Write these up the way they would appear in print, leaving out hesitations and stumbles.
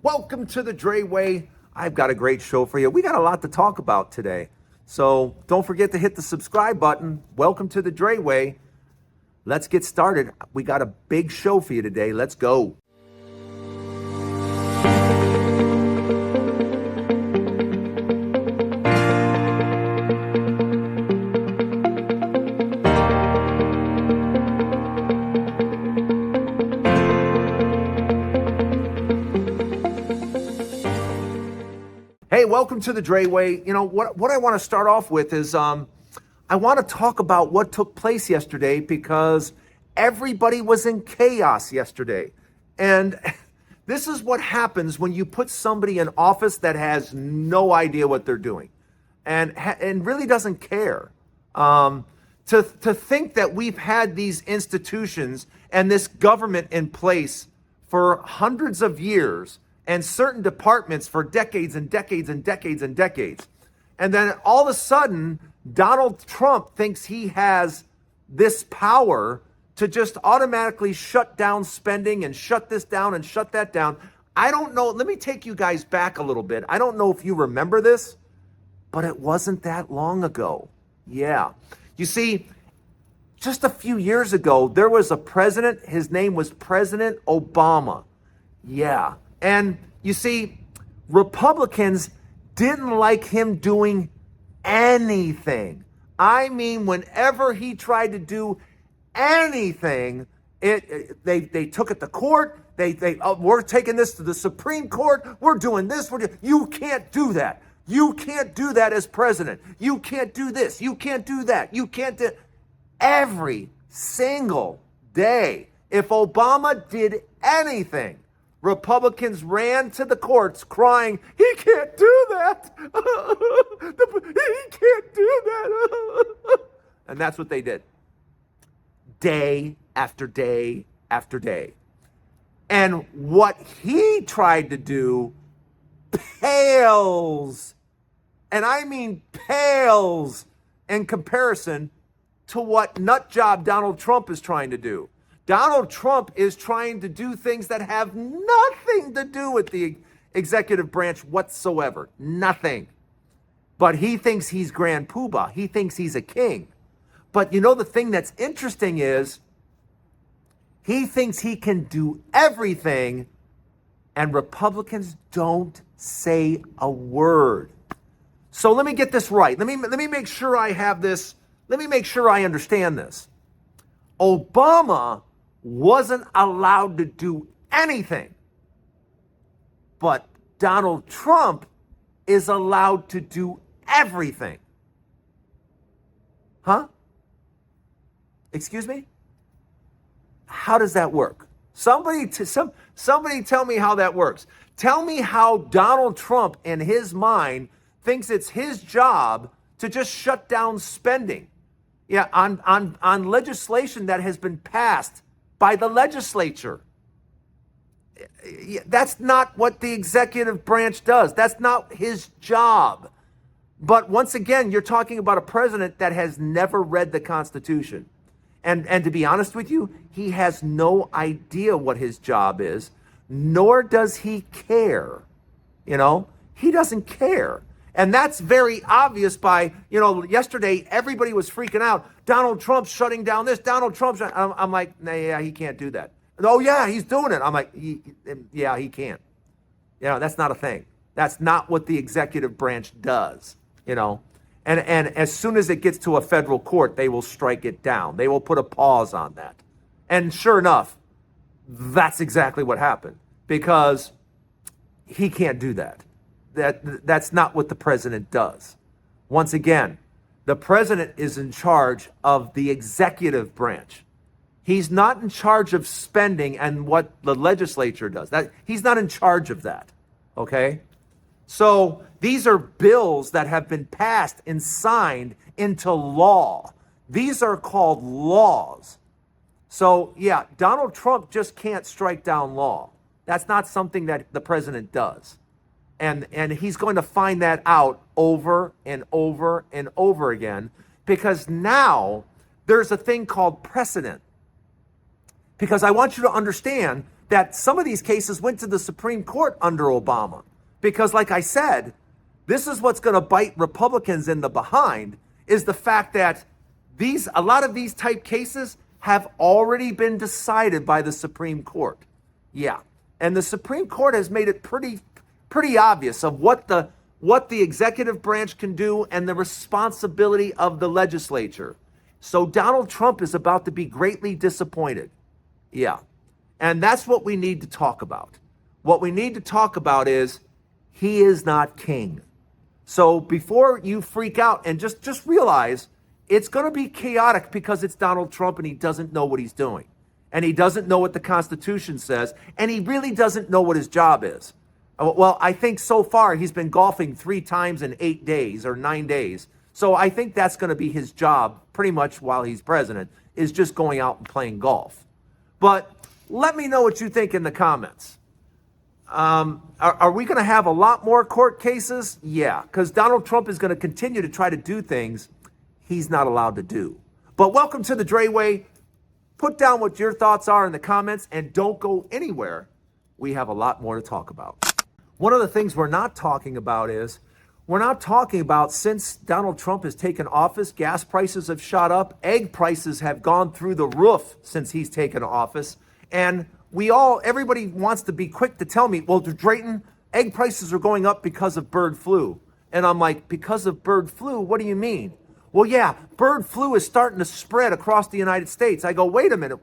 Welcome to the Dray Way. I've got a great show for you. We got a lot to talk about today. So don't forget to hit the subscribe button. Welcome to the Dray Way. Let's get started. We got a big show for you today. Let's go. Hey, welcome to the Dray Way. You know, what I want to start off with is I want to talk about what took place yesterday because everybody was in chaos yesterday. And this is what happens when you put somebody in office that has no idea what they're doing and really doesn't care. To think that we've had these institutions and this government in place for hundreds of years and certain departments for decades and decades and decades and decades. And then all of a sudden, Donald Trump thinks he has this power to just automatically shut down spending and shut this down and shut that down. I don't know. Let me take you guys back a little bit. I don't know if you remember this, but it wasn't that long ago. Yeah. You see, just a few years ago, there was a president. His name was President Obama. Yeah. And you see, Republicans didn't like him doing anything. I mean, whenever he tried to do anything, they took it to court. We're taking this to the Supreme Court. We're doing this. You can't do that. You can't do that as president. You can't do this. You can't do that. You can't do. Every single day, if Obama did anything, Republicans ran to the courts crying, he can't do that. He can't do that. And that's what they did. Day after day after day. And what he tried to do pales, and I mean pales, in comparison to what nutjob Donald Trump is trying to do. Donald Trump is trying to do things that have nothing to do with the executive branch whatsoever. Nothing. But he thinks he's Grand Poobah. He thinks he's a king. But you know, the thing that's interesting is he thinks he can do everything, and Republicans don't say a word. So let me get this right. Let me make sure I have this. Let me make sure I understand this. Obama wasn't allowed to do anything, but Donald Trump is allowed to do everything. Huh? Excuse me? How does that work? Somebody tell me how that works. Tell me how Donald Trump, in his mind, thinks it's his job to just shut down spending. Yeah, on legislation that has been passed by the legislature. That's not what the executive branch does. That's not his job. But once again, you're talking about a president that has never read the Constitution. And to be honest with you, he has no idea what his job is, nor does he care. You know, he doesn't care. And that's very obvious by, yesterday, everybody was freaking out. Donald Trump's shutting down this. Donald Trump's. I'm like, nah, yeah, he can't do that. Oh, yeah, he's doing it. I'm like, yeah, he can't. That's not a thing. That's not what the executive branch does, And as soon as it gets to a federal court, they will strike it down. They will put a pause on that. And sure enough, that's exactly what happened because he can't do that. That's not what the president does. Once again, the president is in charge of the executive branch. He's not in charge of spending and what the legislature does. He's not in charge of that, okay? So these are bills that have been passed and signed into law. These are called laws. So yeah, Donald Trump just can't strike down law. That's not something that the president does. And he's going to find that out over and over and over again because now there's a thing called precedent. Because I want you to understand that some of these cases went to the Supreme Court under Obama. Because like I said, this is what's going to bite Republicans in the behind, is the fact that a lot of these type cases have already been decided by the Supreme Court. Yeah. And the Supreme Court has made it pretty obvious of what the executive branch can do and the responsibility of the legislature. So Donald Trump is about to be greatly disappointed. Yeah. And that's what we need to talk about. What we need to talk about is he is not king. So before you freak out, and just realize it's going to be chaotic because it's Donald Trump and he doesn't know what he's doing. And he doesn't know what the Constitution says. And he really doesn't know what his job is. Well, I think so far he's been golfing 3 times in 8 days or 9 days. So I think that's going to be his job pretty much while he's president, is just going out and playing golf. But let me know what you think in the comments. Are we going to have a lot more court cases? Yeah, because Donald Trump is going to continue to try to do things he's not allowed to do. But welcome to the Dray Way. Put down what your thoughts are in the comments and don't go anywhere. We have a lot more to talk about. One of the things we're not talking about is, since Donald Trump has taken office, gas prices have shot up, egg prices have gone through the roof since he's taken office. And everybody wants to be quick to tell me, well, Drayton, egg prices are going up because of bird flu. And I'm like, because of bird flu? What do you mean? Well, yeah, bird flu is starting to spread across the United States. I go, wait a minute.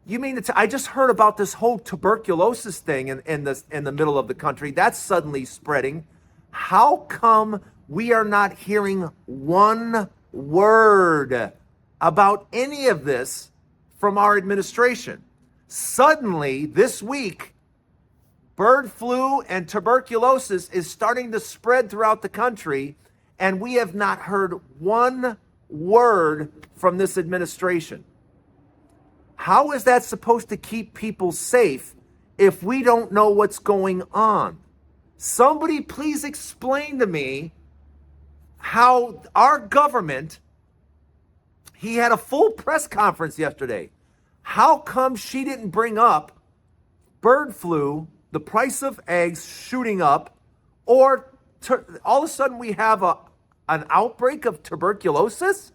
You mean I just heard about this whole tuberculosis thing in the middle of the country. That's suddenly spreading. How come we are not hearing one word about any of this from our administration? Suddenly, this week, bird flu and tuberculosis is starting to spread throughout the country, and we have not heard one word from this administration. How is that supposed to keep people safe if we don't know what's going on? Somebody please explain to me how our government, he had a full press conference yesterday. How come she didn't bring up bird flu, the price of eggs shooting up, or all of a sudden we have an outbreak of tuberculosis?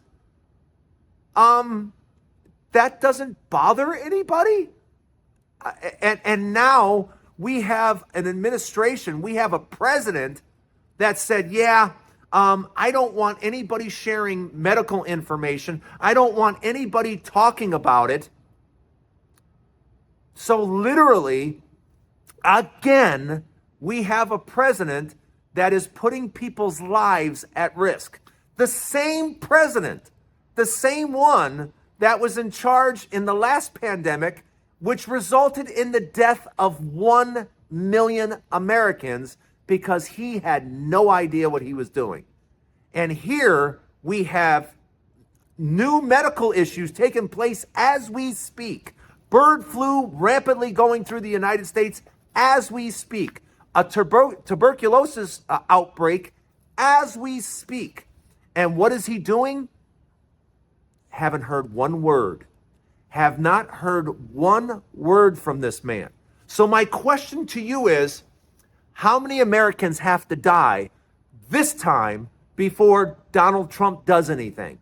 That doesn't bother anybody? And now we have an administration, we have a president that said, I don't want anybody sharing medical information. I don't want anybody talking about it. So literally, again, we have a president that is putting people's lives at risk. The same president, the same one that was in charge in the last pandemic, which resulted in the death of 1 million Americans because he had no idea what he was doing. And here we have new medical issues taking place as we speak. Bird flu rapidly going through the United States as we speak. A tuberculosis outbreak as we speak. And what is he doing? Haven't heard one word. Have not heard one word from this man. So my question to you is, how many Americans have to die this time before Donald Trump does anything?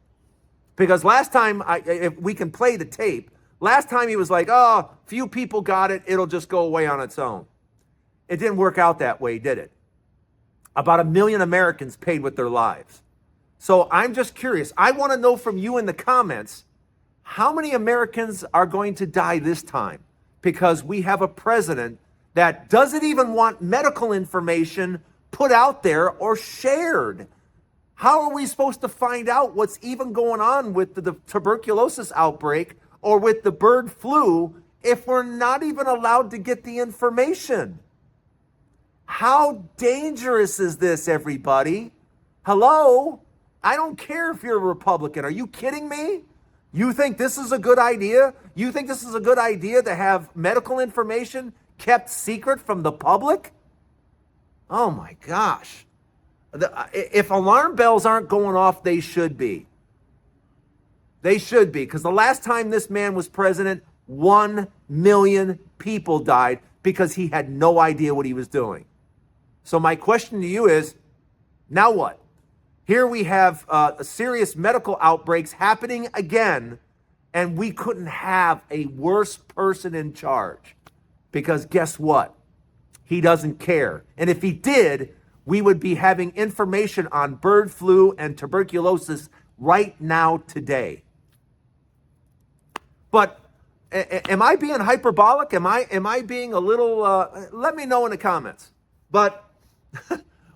Because last time, if we can play the tape, last time he was like, oh, few people got it, it'll just go away on its own. It didn't work out that way, did it? About 1 million Americans paid with their lives. So I'm just curious. I want to know from you in the comments, how many Americans are going to die this time? Because we have a president that doesn't even want medical information put out there or shared. How are we supposed to find out what's even going on with the tuberculosis outbreak or with the bird flu if we're not even allowed to get the information? How dangerous is this, everybody? Hello? I don't care if you're a Republican. Are you kidding me? You think this is a good idea? You think this is a good idea to have medical information kept secret from the public? Oh my gosh. If alarm bells aren't going off, they should be. They should be, because the last time this man was president, 1 million people died because he had no idea what he was doing. So my question to you is, now what? Here we have serious medical outbreaks happening again, and we couldn't have a worse person in charge. Because guess what? He doesn't care. And if he did, we would be having information on bird flu and tuberculosis right now today. But am I being hyperbolic? Am I being a little, let me know in the comments. But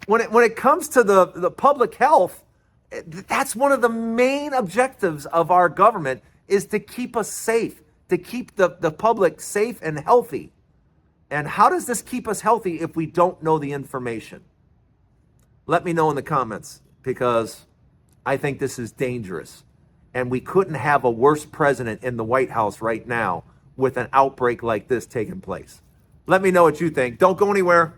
when it comes to the public health, that's one of the main objectives of our government, is to keep us safe, to keep the public safe and healthy. And how does this keep us healthy if we don't know the information? Let me know in the comments, because I think this is dangerous. And we couldn't have a worse president in the White House right now with an outbreak like this taking place. Let me know what you think. Don't go anywhere.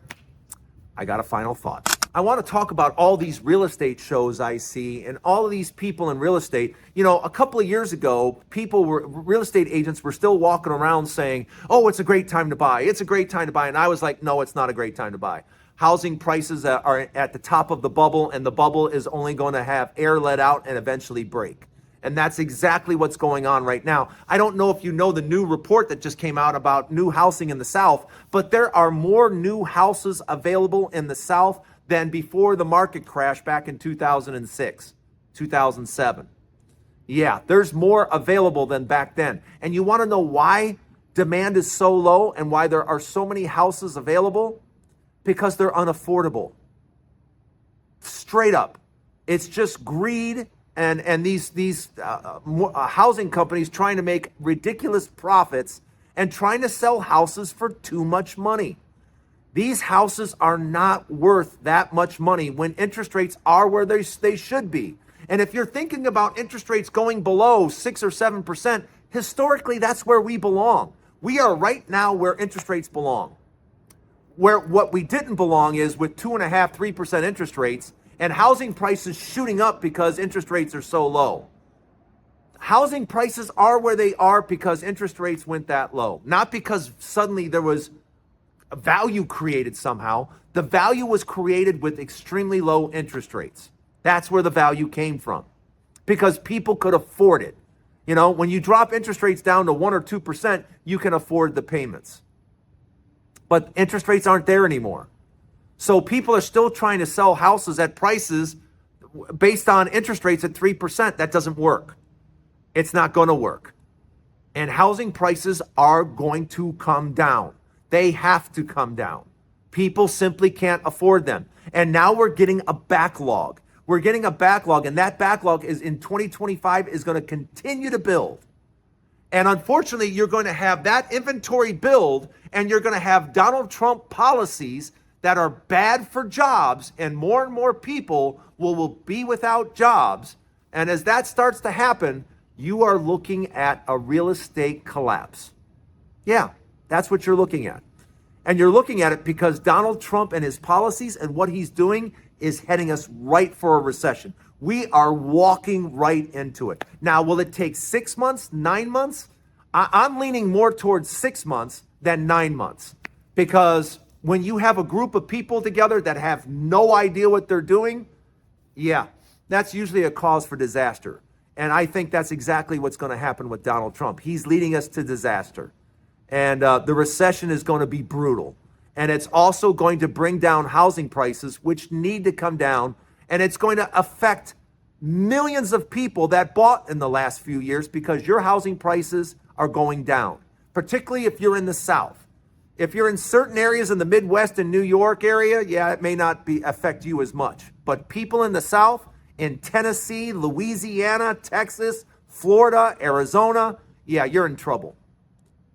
I got a final thought. I want to talk about all these real estate shows I see and all of these people in real estate. You know, a couple of years ago, real estate agents were still walking around saying, oh, it's a great time to buy. It's a great time to buy. And I was like, no, it's not a great time to buy. Housing prices are at the top of the bubble, and the bubble is only going to have air let out and eventually break. And that's exactly what's going on right now. I don't know if you know the new report that just came out about new housing in the South, but there are more new houses available in the South than before the market crash back in 2006, 2007. Yeah, there's more available than back then. And you want to know why demand is so low and why there are so many houses available? Because they're unaffordable. Straight up. It's just greed and these housing companies trying to make ridiculous profits and trying to sell houses for too much money. These houses are not worth that much money when interest rates are where they should be. And if you're thinking about interest rates going below 6 or 7%, historically, that's where we belong. We are right now where interest rates belong. Where what we didn't belong is with 2.5%, 3% interest rates and housing prices shooting up because interest rates are so low. Housing prices are where they are because interest rates went that low. Not because suddenly there was a value created somehow. The value was created with extremely low interest rates. That's where the value came from. Because people could afford it. You know, when you drop interest rates down to 1 or 2%, you can afford the payments. But interest rates aren't there anymore. So people are still trying to sell houses at prices based on interest rates at 3%. That doesn't work. It's not going to work. And housing prices are going to come down. They have to come down. People simply can't afford them. And now we're getting a backlog. We're getting a backlog, and that backlog is in 2025 is going to continue to build. And unfortunately, you're going to have that inventory build, and you're going to have Donald Trump policies that are bad for jobs, and more people will be without jobs. And as that starts to happen, you are looking at a real estate collapse. Yeah, that's what you're looking at. And you're looking at it because Donald Trump and his policies and what he's doing is heading us right for a recession. We are walking right into it. Now, will it take 6 months, 9 months? I'm leaning more towards 6 months than 9 months. Because when you have a group of people together that have no idea what they're doing, yeah, that's usually a cause for disaster. And I think that's exactly what's going to happen with Donald Trump. He's leading us to disaster. And the recession is going to be brutal. And it's also going to bring down housing prices, which need to come down. And it's going to affect millions of people that bought in the last few years because your housing prices are going down, particularly if you're in the South. If you're in certain areas in the Midwest and New York area, yeah, it may not affect you as much. But people in the South, in Tennessee, Louisiana, Texas, Florida, Arizona, yeah, you're in trouble.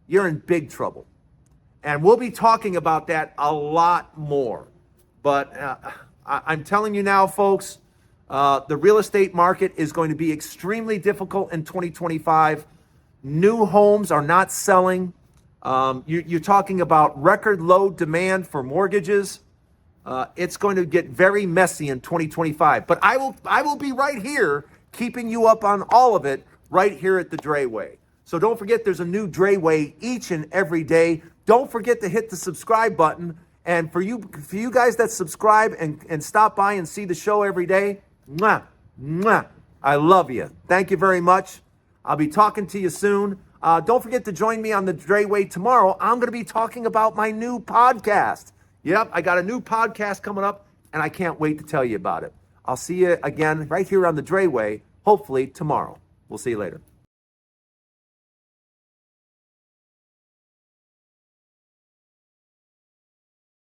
You're in big trouble. And we'll be talking about that a lot more. But I'm telling you now, folks, the real estate market is going to be extremely difficult in 2025. New homes are not selling. You're talking about record low demand for mortgages. It's going to get very messy in 2025. But I will be right here keeping you up on all of it right here at the Dray Way. So don't forget, there's a new Dray Way each and every day. Don't forget to hit the subscribe button. And for you guys that subscribe and stop by and see the show every day, mwah, mwah, I love you. Thank you very much. I'll be talking to you soon. Don't forget to join me on the Dray Way tomorrow. I'm going to be talking about my new podcast. Yep, I got a new podcast coming up, and I can't wait to tell you about it. I'll see you again right here on the Dray Way, hopefully tomorrow. We'll see you later.